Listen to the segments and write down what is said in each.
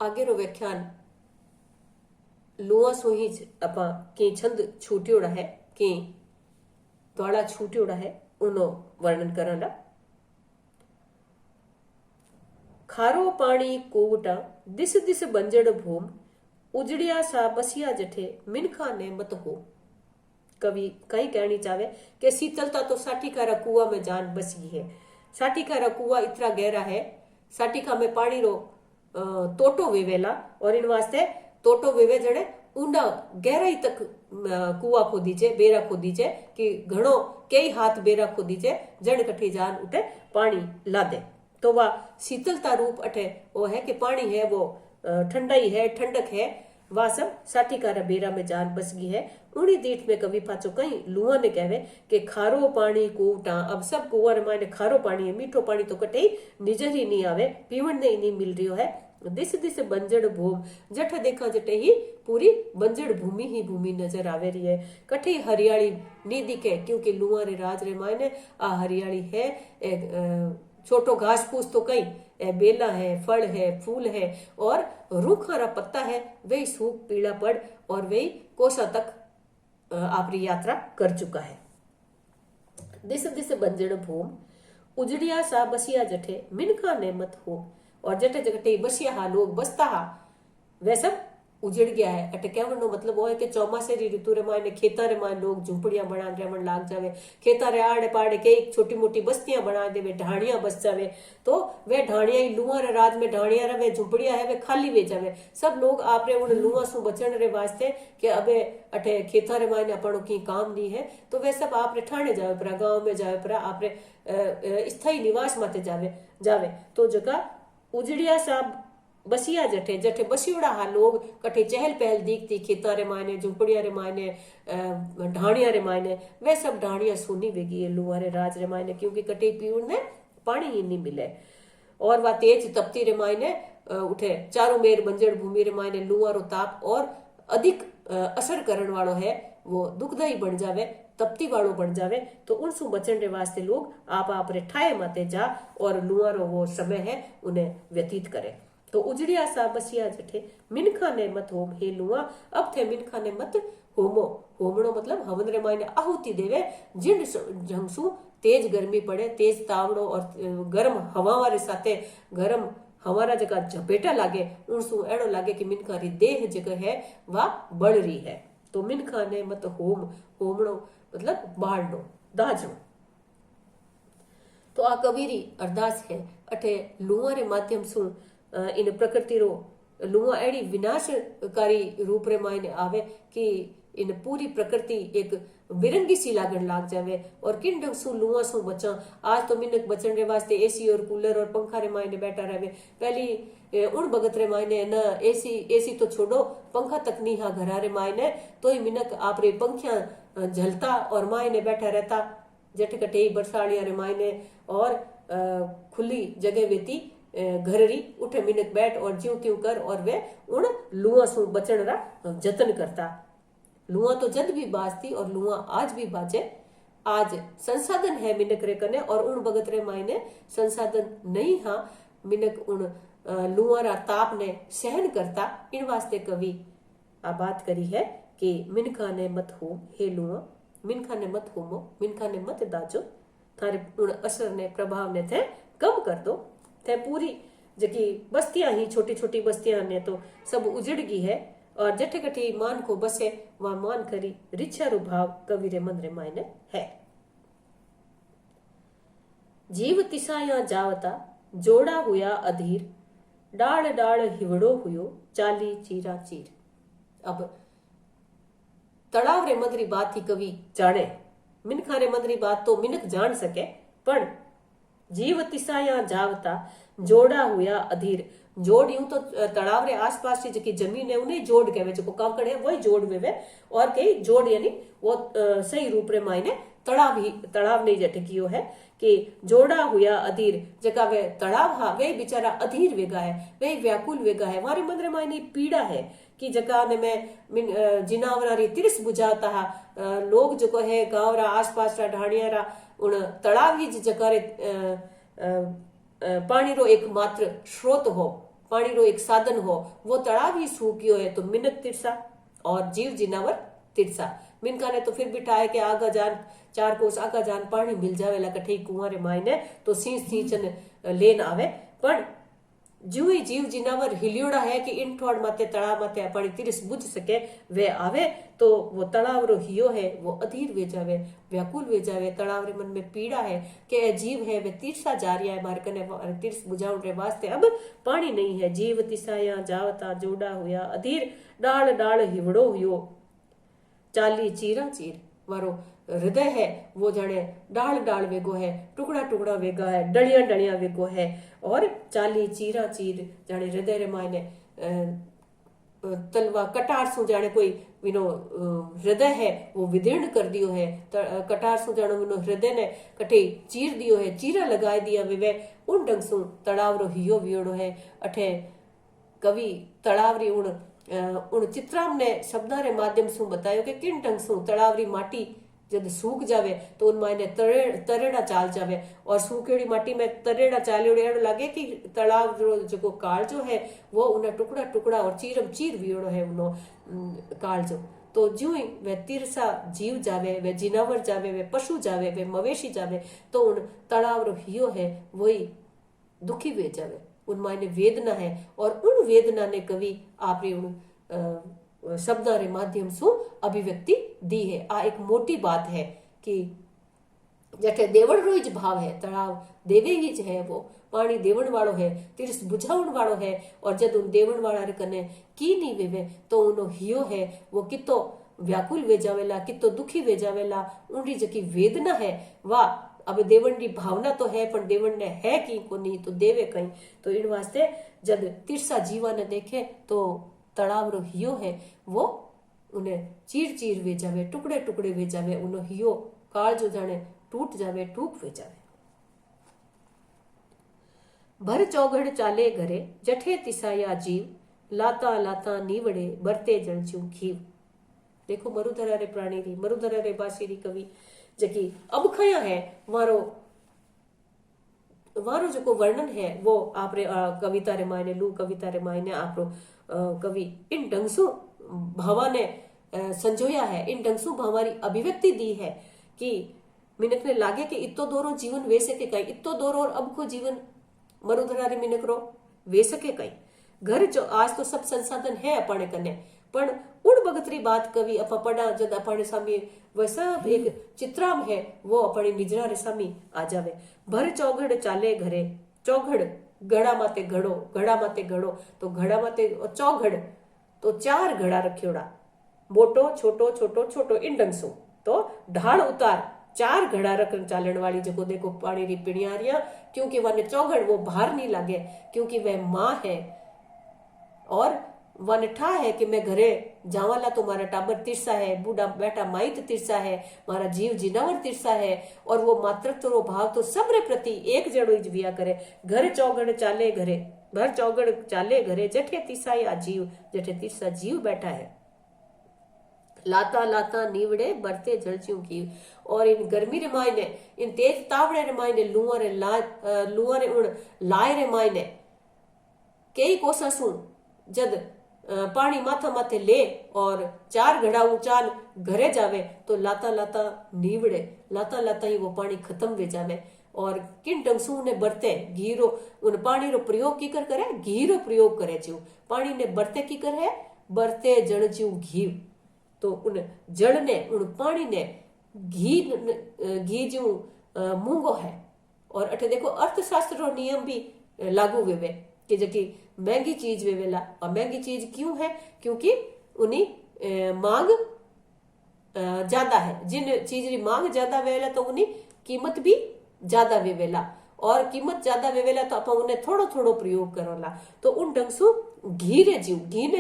आगे रो व्याख्यान लुआ सो ही अपा के छंद छूटियोड़ा है के द्वाड़ा छूटियोड़ा है उनो वर्णन करना। खारो पानी कोवटा दिस दिस बंजड़ भूम उजड़िया सा बसिया जठे मिनखा ने मत हो। कवि कई कहनी चाहे कि शीतलता तो साटिकारा कुआ में जान बसी है। साटिकारा कुआ इतना गहरा है, साटिका में पानी रो तोटो वेवेला और इन वास्ते तोटो वेवे जड़े ऊंडा गहराई तक कुआ खोदी छे, बेरा खोदी छे कि घणो कई हाथ बेरा खोदी छे जण कठी जान उठे पानी ला दे। तो वह शीतलता रूप अठे वो है कि पानी है वो ठंडाई है, ठंडक है, वह सब साटिकारा बेरा में जान बस गई है। उड़ी दीठ में कवि पाचो कई लुआ ने कहवे कि खारो पानी कोवटा। अब सब कुआ माने खारो पानी है, मीठो पानी तो कटे निजर ही नहीं आवे, पीवण ने ही नहीं मिल रही है। दिस दिस बंजड़ भूम जठ देखा जटे ही पूरी बंजड़ भूमि ही भूमि नजर आवे रही है। कठी हरियाली नहीं दिखे क्योंकि लुआ रे राज रे मायने आ हरियाली है। छोटो घास फूस तो कई बेला है, फल है, फूल है और रूखा पत्ता है, वही सूख पीला पड़ और वही कोसा तक आपरी यात्रा कर चुका है। दिस दिस बंजड़ भूम उजड़िया सा बसिया जठे मिनखा ने मत हो। और जटे जटे बसिया हा लोग बसता हा वह सब उजड़ गया है। अटे कहने नो मतलब वो है कि चौमासे री ऋतु रे मायने खेता रे मायने लोग झूंपड़ियां बना रहन लाग जावे। खेता रे आड़े पाड़े कई छोटी मोटी बस्तियां बना देवे, ढाणियां बस जावे। तो वे ढाणियां ही लुआ रे राज में ढाणियां रहे, झूंपड़ियां है वे खाली वे जावे। सब लोग आपरे उन लुआ सु बचण रे वास्ते कि अबे अटे खेता रे मायने अपनो की काम नहीं है तो वे सब आपरे ठाणे जावे परा, गांव में जावे परा, आपरे स्थायी निवास माते जावे। तो जगह उजड़िया सा बसिया जठे जठे बसियोड़ा हा लोग कठे चहल पहल दिखती खेता रे मायने, झुंपड़िया रे मायने, ढाणिया रे मायने, वे सब ढाणिया सुनी वेगी है लुआ रे राज रे मायने क्योंकि कटे पीउण ने पानी ही नहीं मिले। और वह तेज तपती रे मायने उठे चारों मेर बंजड़ भूमि रे मायने लुआ रो ताप और अधिक असर करण वालो है, वो दुखदायी बन जावे, तपती वालों बन जावे। तो उनसु बचन रे वास्ते लोग आप रे ठाए माते जा और लुआ रो वो समय है उन्हें व्यतीत करे। तो उजड़िया सा बसिया जठे मिनखा ने मत होम। हे लुआ अब थे मिनखा ने मत होमो। होमणो मतलब हवन रे मायने आहुति देवे। जिन जंगसु तेज गर्मी पड़े, तेज तावड़ो और गर्म हवा वाले साथे गर्म हमारा जगह झपेटा लागे उनसु एड़ो लागे कि मिनखा री देह जगह है वह बढ़ रही है। तो मिनखा ने मत होम, होमणो मतलब बाढ़नो, दाजनो। तो आ कबीरी अरदास है अठे लुआ रे माध्यम सु इन प्रकृति रो लुआ एड़ी विनाशकारी रूप रे मायने आवे कि इन पूरी प्रकृति एक बिरंगी सी लागण लाग जावे। और किन ढंग सु लुआ सु बचा। आज तो मिनक बचन रे वास्ते एसी और कूलर और पंखा रे मायने बैठा रहे। पहली उन भगत रे मायने न एसी तो छोड़ो, पंखा तक नहीं हा घरा रे मायने तो ही मिनक आप रे पंखिया झलता और मायने बैठा रहता जट कटे बरसाड़िया रे मायने और खुली जगह वेती घररी उठे मिनक बैठ और ज्यों त्यों कर और वे उन लुआ सु बचन रा जतन करता। लुआ तो जद भी बाजती और लुआ आज भी बाजे। आज संसाधन है मिनक रे कने और उन भगत रे मायने संसाधन नहीं हा। मिनक उन लुआ रा ताप ने सहन करता। इन वास्ते कवि आ बात करी है कि मिनखा ने मत हो। हे लुआ मिनखा ने मत होमो, मिनखा ने मत दाजो, थारे उन असर ने प्रभाव ने थे कम कर दो। थे पूरी जकी बस्तियां ही छोटी छोटी बस्तियां ने तो सब उजड़ गई है और जठे कठी मान को बसे वह मान करी रिच्छा रू भाव कवि रे मन रे मायने है। जीव तिसाया जावता जोड़ा हुआ अधीर, डाल डाल हिवड़ो हुयो चाली चीरा चीर। अब तड़ाव रे मंदरी बात ही कवि जाने, मिनखा रे मंदरी बात तो मिनक जान सके पर जीव तिसाया जावता जोड़ा हुआ अधीर। जोड़ यूं तो तड़ाव रे आसपास की जमीन है उन्हें जोड़ कहवे, जो काकड़ है वही जोड़ में और कई जोड़ यानी वो सही रूप रे मायने तड़ाव नहीं जटकियो है कि जोड़ा हुआ अधीर। जका वे तड़ाव हा वे बेचारा अधीर वेगा है, वे व्याकुल वेगा है। मारे मन रे मायने पीड़ा है कि जका ने मैं जिनावरा री तिरस बुझाता हा। लोग जो है गांव रा आसपास रा ढाणिया रा उन तड़ाव ही जका रे पानी रो एकमात्र स्रोत हो, पानी रो एक साधन हो, वो तड़ाव ही सूक्यो है तो मिनक तिरसा और जीव जिनावर तिरसा। मिनका ने तो फिर भी ठाए के आगा जान 4 कोस आगा जान पानी मिल जावे ला कठे कुआरे मायने तो सींचन लेन आवे, पर जो ही जीव जिनावर हिलियोड़ा है कि इन ठोड़ माते तड़ाव माते पानी तिरस बुझ सके वे आवे तो वो तड़ाव रो हियो है वो अधीर वे जावे, व्याकुल वे जावे। तड़ाव रे मन में पीड़ा है कि जीव है वे तिरसा जा रिया है मारे कने तिरस बुझाउण रे वास्ते अब पानी नहीं है। जीव तिसाया जावता जोड़ा हुआ अधीर डाल डाल हिवड़ो हुयो चाली चीरा चीर। मारो हृदय है वो जाने डाल डाल वेगो है, टुकड़ा टुकड़ा वेगा है, डलिया डलिया वेगो है और चाली चीरा चीर जाने हृदय रे मायने तलवा कटार सु जाने कोई विनो हृदय है वो विदीर्ण कर दियो है, कटार सु जानो विनो हृदय ने कटे चीर दियो है, चीरा लगाए दिया वे उन ढंग सु तड़ाव रो हियो वियोड़ो है। अठे कवि तड़ाव री उन चित्राम ने शब्दा रे माध्यम से बतायो कि किन ढंग से तड़ावरी माटी जब सूख जावे तो उन मायने तरेड़ा चाल जावे और सूखेड़ी माटी में तरेड़ा चालियोड़े एड़ो लागे कि तड़ाव जो काल जो है वो उन्हें टुकड़ा टुकड़ा और चीरम चीर वियोड़ो है उनो काल जो। तो जो ही वे तिरसा जीव जावे, वे जिनावर जावे, वे पशु जावे, वे मवेशी जावे तो उन तड़ाव रो हियो है वही दुखी वे जावे, उन मायने वेदना है और उन वेदना ने कवि आपने उन शब्दा रे माध्यम से अभिव्यक्ति दी है। आ एक मोटी बात है कि जटे देवण रो ज भाव है, तड़ाव देवे ही ज है, वो पानी देवण वालो है, तिरस बुझाउण वालो है और जद उन देवण वाला रे कने की नहीं वेवे तो उनो हियो है वो कितो व्याकुल वे जावेला, कितो दुखी वे जावेला। उनरी जकी वेदना है वाह अब देवण की भावना तो है पर देवण ने है की को नहीं तो देवे कहीं। तो इन वास्ते जब तिरसा जीवा ने देखे तो तड़ाव रो हियो है वो उन्हें चीर चीर वे जावे, टुकड़े टुकड़े वे जावे, उनो हियो काल जो जाने टूट जावे, टूक वे जावे। भर चौगड़ चाले घरे जठे तिसाया जीव, लाता लाता नीवड़े बरते जलचू खीव। देखो मरुधरा रे प्राणी री, मरुधरा रे बासी री कवि जकी अब खया है वारो वारो जो वर्णन है वो आपरे कविता रे मायने लू कविता रे मायने आपरो कवि इन ढंगसु भावा ने संजोया है, इन ढंगसु भावारी अभिव्यक्ति दी है कि मिनक ने लागे कि इतो दोरो जीवन वे सके कई, इतो दोरो और अब को जीवन मरुधरा रे मिनक रो वे सके कई। घर जो आज तो सब संसाधन है अपने कने पण उड़ बगतरी बात कवि अपा पढ़ा जद अपने सामी वह सब एक चित्राम है वो अपने निजरा रे सामी आ जावे। भर चौघड़ चाले घरे, चौघड़ घड़ा माते घड़ो, घड़ा माते घड़ो तो घड़ा माते चौघड़ तो 4 घड़ा रखियोड़ा, मोटो छोटो छोटो छोटो इन ढंगसु तो ढाल उतार 4 घड़ा रख चालन वाली जो देखो पानी री पिणियारियां, क्योंकि वन चौघड़ वो भार नहीं लागे क्योंकि वह माँ है और वन ठा है कि मैं घरे जावाला तो मारा टाबर तिरसा है, बूढ़ा बेटा माइत तिरसा है, मारा जीव जिनावर तिरसा है और वो मातृत्व रो भाव तो सबरे प्रति एक जड़ो ज बिया करे। घर चौगड़ चाले घरे, घर चौगड़ चाले घरे जठे तिसाया जीव, जठे तिरसा जीव बैठा है, लाता लाता नीवड़े बरते जलच्यू की। और इन गर्मी रे मायने, इन तेज तावड़े रे मायने लुआ रे उड़ लाए रे मायने कई कोसा सु जद पानी माथा माथे ले और 4 घड़ा ऊंचान घरे जावे तो लाता लाता नीवड़े, लाता लाता ही वो पानी खत्म वे जावे। और किन ढंग से उन्हें बरते घीरो उन पानी रो प्रयोग की कर करे, घी रो प्रयोग करे जो पानी ने बरते की कर है, बरते जड़ जीव घी तो उन जड़ ने उन पानी ने घी जो मूंगो है। और अठे देखो अर्थशास्त्र रो नियम भी लागू वेवे कि जबकि महंगी चीज वेवेला, और महंगी चीज क्यों है क्योंकि उन्हीं मांग ज्यादा है, जिन चीज री मांग ज्यादा वेवेला तो उन्हीं कीमत भी ज्यादा वेवेला, और कीमत ज्यादा वेवेला तो आप उन्हें थोड़ो थोड़ो प्रयोग करोला। तो उन ढंग से घी ने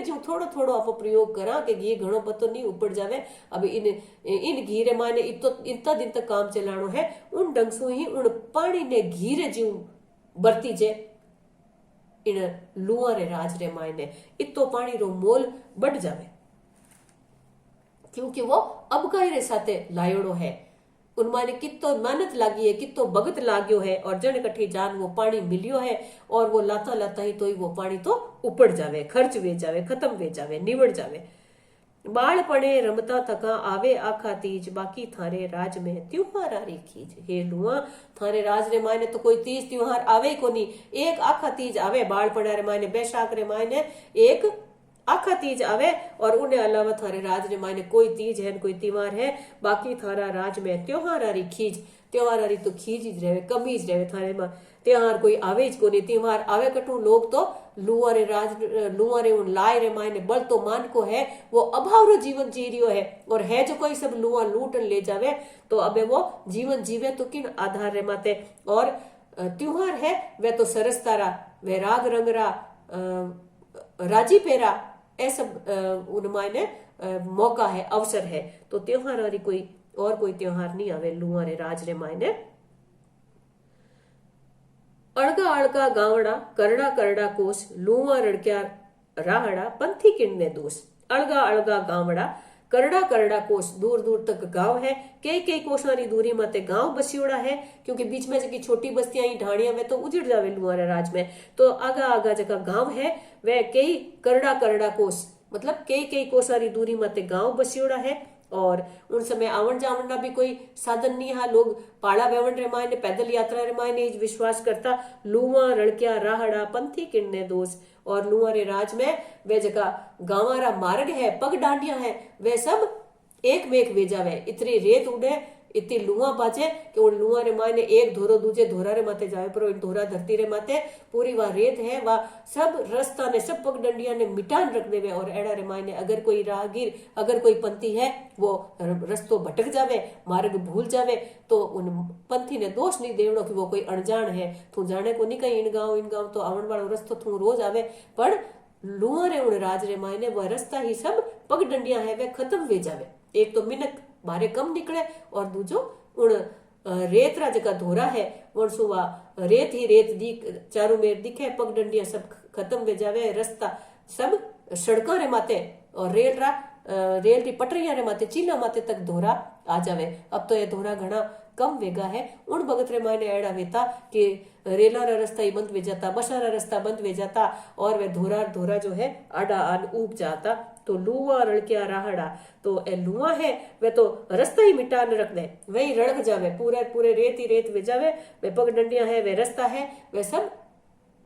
जीव थोड़ो थोड़ो आप प्रयोग करा कि घी घणो पतो नहीं उपड़ जावे। अब इन घी रे माने इतना दिन तक काम चलानो है, उन ढंग से ही उन पानी ने घी रे जीव बरती जे इन लुआ रे राज रे मायने इतो पानी रो मोल बढ़ जावे क्योंकि वो अबकाई रे साथे लायोड़ो है। उनमाने कितो मेहनत लागी है, कितो भगत लाग्यो है और जन कठी जान वो पानी मिलियो है और वो लाता लाता ही तो ही वो पानी तो उपड़ जावे, खर्च वे जावे, खत्म वे जावे, निवड़ जावे। बाळपणे रमता थका आवे आखा तीज, बाकी थारे राज में त्योहार आरी खीज। हे लुआ थारे राज रे मायने तो कोई तीज त्योहार आवे ही कोनी, एक आखा तीज आवे बाळपणा रे मायने, बैसाख रे मायने एक आखा तीज आवे और उन्हें अलावा थारे राज रे मायने कोई तीज है कोई त्योहार है, बाकी थारा राज में त्योहार आरी खीज। त्योहार आरी तो खीज ही रहे, कमी ही रहे थारे में, त्योहार कोई आवे ही कोनी। त्योहार आवे कटू लोग तो लुआरे राज लुआरे उन लाए रे मायने बल तो मान को है, वो अभाव रो जीवन जी रियो है और है जो कोई सब लुआ लूट ले जावे तो अबे वो जीवन जीवे तो किन आधार रे माते। और त्योहार है वे तो सरस तारा, वे राग रंगरा, राजी पेरा, ए सब उन मायने मौका है, अवसर है। तो त्योहार वाली कोई और कोई त्योहार नहीं आवे लुआरे राज रे मायने। अड़गा अड़गा गावड़ा करड़ा करड़ा कोस, लूआ रड़क्या राहड़ा पंथी किन्ने दोष। अड़गा अड़गा गावड़ा करड़ा करड़ा कोस, दूर दूर तक गांव है, कई कई कोसारी दूरी माते गांव बसियोड़ा है, क्योंकि बीच में जगह छोटी बस्तियां ही ढाणिया में तो उजड़ जावे लुआरे राज में। तो आगा आगा जगह गांव है वह कई करड़ा करड़ा कोस, मतलब कई कई कोसारी दूरी माते गांव बसियोड़ा है। और उन समय आवन जावन ना भी कोई साधन नहीं है, लोग पाड़ा बेवन रे मायने पैदल यात्रा रे मायने विश्वास करता। लुआ रड़क्या राहड़ा पंथी किन्ने दोष, और लुआ रे राज में वे जगह गांवारा मार्ग है, पग डांडिया है, वे सब एक मेक वे जावे। इतनी रेत उड़े, इतनी लुआ बाजे कि उन लुआ रे मायने एक धोरो दूजे धोरा रे माते जावे, पर धोरा धरती रे माते पूरी वह रेत है, वह सब रास्ता ने सब पग डंडिया ने मिटान रख देवे। और एड़ा रे मायने अगर कोई राहगीर, अगर कोई पंथी है वो रस्तो भटक जावे, मार्ग भूल जावे, तो उन पंथी ने दोष नहीं देवड़ो कि वो कोई अनजान है, तू जाने को नहीं कहीं इन गांव तो आवन वालो रस्तो तू रोज आवे। पर लुआ रे उन राज रे मायने वह रास्ता ही सब पग डंडिया है वे खत्म वे जावे। एक तो मिनक बारे कम निकले और दूजो उन रेत रा जगह धोरा है वो सुवा रेत ही रेत दिख चारों मेर दिखे, पग डंडिया सब खत्म वे जावे, रास्ता सब सड़का रे माते और रेल री पटरिया रे माते चीला माते तक धोरा आ जावे। अब तो ये धोरा घना कम वेगा है। उन भगत रे मायने एड़ा वेता कि रेला रा रास्ता ही बंद वे जाता, बसा रा रास्ता बंद वे जाता और वे धोरा जो है आडा आन ऊब जाता। तो लुआ रड़क्या राहड़ा, तो ए लुआ है वे तो रास्ता ही मिटा न रख दे, वही रड़क जावे, पूरे पूरे रेत ही रेत वे जावे, वे पग डंडिया है, वे रास्ता है, वे सब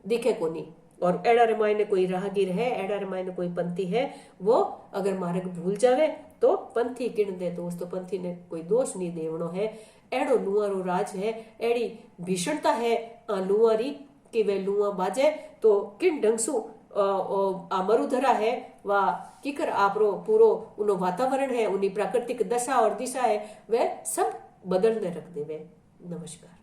दिखे कोनी। और एड़ा रे मायने कोई राहगीर है, एड़ा रे मायने कोई पंथी है, वो अगर मार्ग भूल जावे तो पंथी किन दे दोस्त, तो पंथी ने कोई दोष नहीं देवनो है। एड़ो लुआरो राज है, एड़ी भीषणता है लुआरी कि वे लुआ बाजे तो किन ढंगसु आ मरुधरा है वा किकर आपरो पूरो उनो वातावरण है, उन्हीं प्राकृतिक दशा और दिशा है, वे सब बदलने रख देवे। नमस्कार।